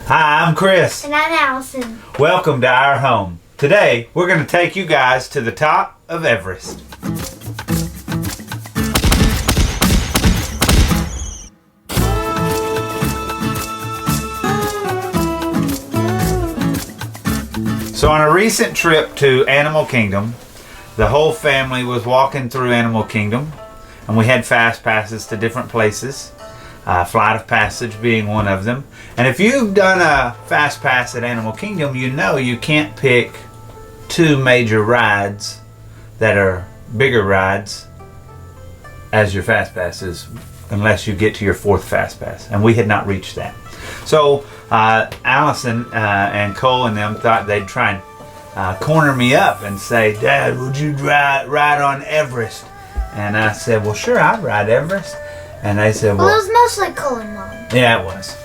Hi, I'm Chris. And I'm Allison. Welcome to our home. Today, we're going to take you guys to the top of Everest. So on a recent trip to Animal Kingdom, the whole family was walking through Animal Kingdom, and we had fast passes to different places. Flight of Passage being one of them. And if you've done a fast pass at Animal Kingdom, you know you can't pick two major rides that are bigger rides as your fast passes unless you get to your fourth fast pass. And we had not reached that. So Allison and Cole and them thought they'd try and corner me up and say, "Dad, would you ride on Everest?" And I said, "Well, sure, I'd ride Everest." And they said, well, it was mostly Cole and Mom. Yeah, it was.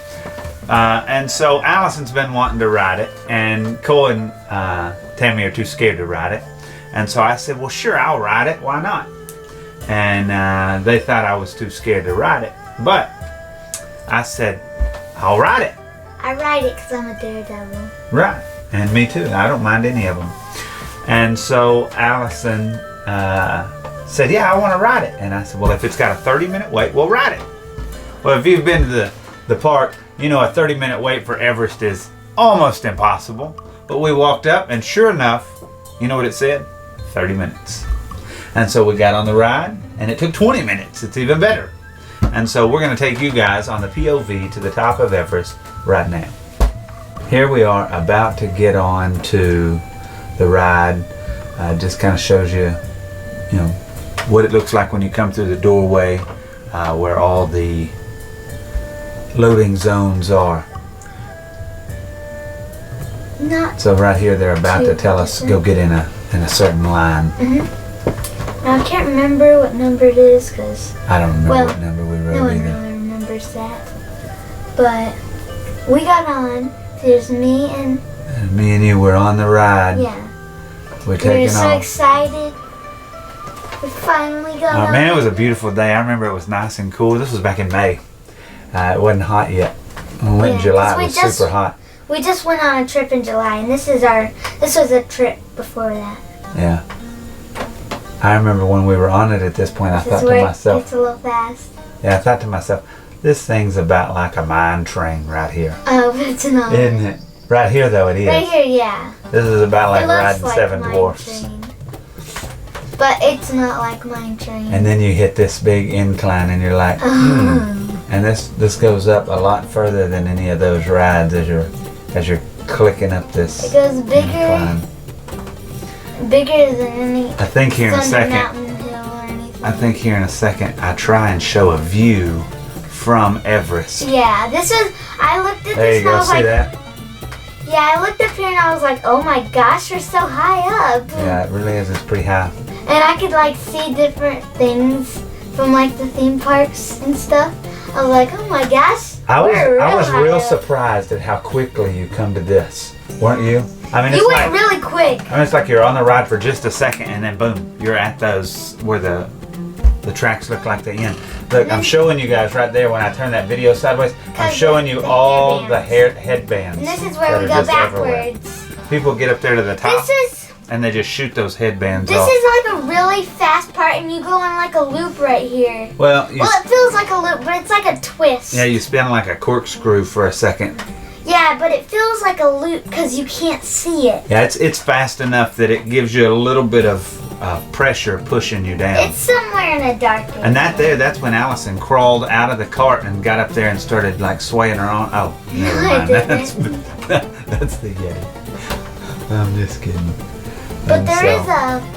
And so Allison's been wanting to ride it, and Cole and Tammy are too scared to ride it. And so I said, well, sure, I'll ride it. Why not? And they thought I was too scared to ride it. But I said, I'll ride it. I ride it because I'm a daredevil. Right. And me too. I don't mind any of them. And so Allison said, yeah, I want to ride it. And I said, well, if it's got a 30-minute wait, we'll ride it. Well, if you've been to the park, you know a 30-minute wait for Everest is almost impossible. But we walked up, and sure enough, you know what it said? 30 minutes. And so we got on the ride, and it took 20 minutes. It's even better. And so we're going to take you guys on the POV to the top of Everest right now. Here we are about to get on to the ride. Just kind of shows you, you know, what it looks like when you come through the doorway, where all the loading zones are. So right here they're about to tell us go get in a certain line. Now I can't remember what number it is because I don't remember what number we rode no one either. really remembers that. But we got on. There's me and you were on the ride. Yeah. We're taking we were so off. excited. We finally got on. Man, it was a beautiful day. I remember it was nice and cool. This was back in May. It wasn't hot yet. When we went in July, it was super hot. We just went on a trip in July, and this was a trip before that. Yeah. I remember when we were on it at this point, I thought to myself, it's a little fast. Yeah, I thought to myself, this thing's about like a mine train right here. Oh, but it's not. Isn't it? Right here, though, it is. Right here, yeah. This is about like riding like Seven Dwarfs. Train. But it's not like Mine Train. And then you hit this big incline, and you're like, And this goes up a lot further than any of those rides as you're clicking up this. It goes bigger. Incline. Bigger than any. I think here in a second. Mountain Hill or anything. I think here in a second I try and show a view from Everest. Yeah, this is. I looked at There this you and I go. was See like, that? yeah, I looked up here and I was like, oh my gosh, we're so high up. Yeah, it really is. It's pretty high. And I could like see different things from like the theme parks and stuff. I was like, oh my gosh. I was high real up. surprised at how quickly you come to this, weren't you? I mean, You went really quick. I mean, it's like you're on the ride for just a second, and then boom, you're at those where the tracks look like they end. Look, I'm showing you guys right there when I turn that video sideways. I'm showing you all the headbands. And this is where we go backwards. People get up there to the top, This and they just shoot those headbands off. is like a really fast part, and you go on like a loop right here. Well, it feels like a loop, but it's like a twist. Yeah, you spin like a corkscrew for a second. Yeah, but it feels like a loop because you can't see it. Yeah, it's fast enough that it gives you a little bit of pressure pushing you down. It's somewhere in a dark area. And that's when Allison crawled out of the cart and got up there and started like swaying her on. Oh, never mind. That's the Yeti. I'm just kidding. But there is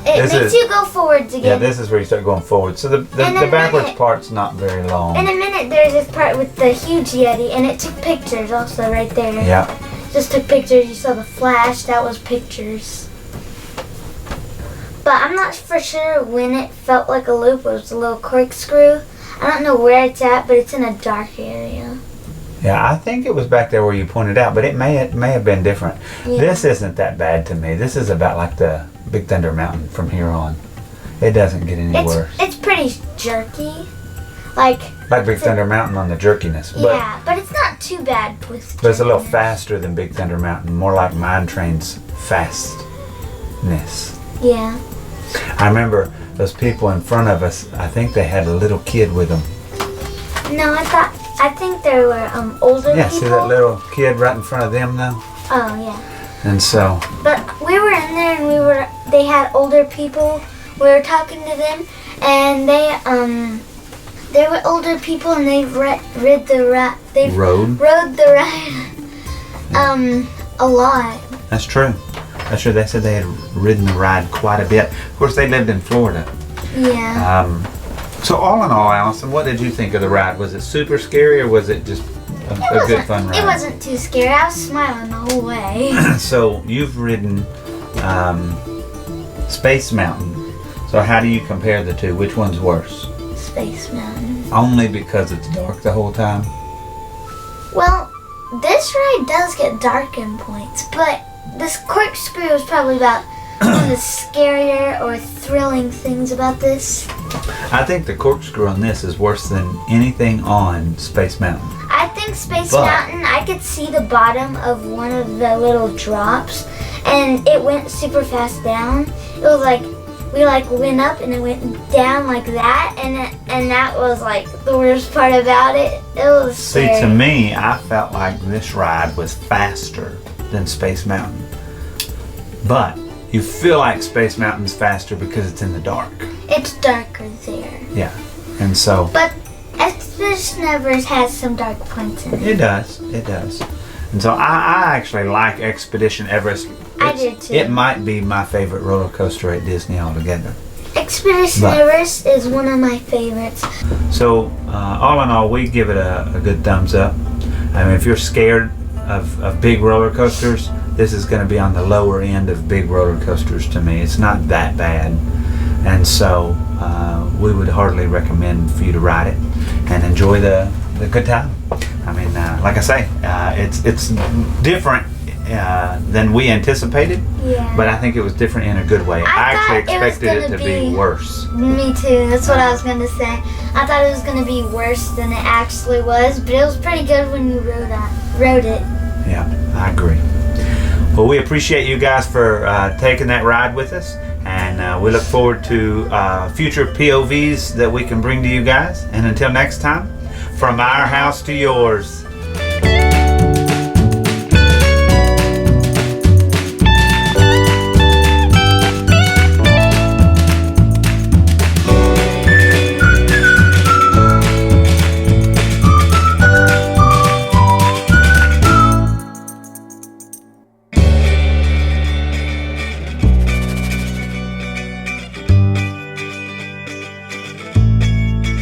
it makes you go forwards again. Yeah, this is where you start going forward. So the backwards part's not very long. In a minute, there's this part with the huge Yeti, and it took pictures also right there. Yeah. Just took pictures. You saw the flash. That was pictures. But I'm not for sure when it felt like a loop. It was a little corkscrew. I don't know where it's at, but it's in a dark area. Yeah, I think it was back there where you pointed out, but it may have been different. Yeah. This isn't that bad to me. This is about like the Big Thunder Mountain from here on. It doesn't get any worse. It's pretty jerky. Like Big Thunder Mountain on the jerkiness. yeah, but it's not too bad with. But it's a little jerkiness. faster than Big Thunder Mountain. More like Mine Train's fastness. Yeah. I remember those people in front of us. I think they had a little kid with them. No, I think there were older Yeah, people. see that little kid right in front of them though? Oh yeah. And so, But we were in there and they had older people. We were talking to them and they were older people and they rode the ride a lot. that's true. That's true. They said they had ridden the ride quite a bit. Of course, they lived in Florida. Yeah. So all in all, Allison, what did you think of the ride? Was it super scary or was it just a good fun ride? It wasn't too scary. I was smiling the whole way. So you've ridden Space Mountain. So how do you compare the two? Which one's worse? Space Mountain. Only because it's dark the whole time? Well, this ride does get dark in points, but this corkscrew is probably about one of the scarier or thrilling things about this. I think the corkscrew on this is worse than anything on Space Mountain. I think Space But- Mountain, I could see the bottom of one of the little drops, and it went super fast down. It was like, we went up and it went down like that, and that was like the worst part about it. It was See, scary. to me, I felt like this ride was faster than Space Mountain. But you feel like Space Mountain's faster because it's in the dark. It's darker there. Yeah. And so But Expedition Everest has some dark points in it. it does. It does. And so I actually like Expedition Everest. I did too. It might be my favorite roller coaster at Disney altogether. Expedition But- Everest is one of my favorites. So all in all, we give it a good thumbs up. I mean, if you're scared of big roller coasters, this is going to be on the lower end of big roller coasters to me. It's not that bad. And so we would hardly recommend for you to ride it and enjoy the good time. I mean, like I say, it's different than we anticipated, Yeah. but I think it was different in a good way. I actually thought it was expected it gonna to be be- worse. Me too. That's what I was gonna say. I thought it was gonna be worse than it actually was, but it was pretty good when you rode it. Yeah, I agree. Well, we appreciate you guys for taking that ride with us, and we look forward to future POVs that we can bring to you guys. And until next time, from our house to yours.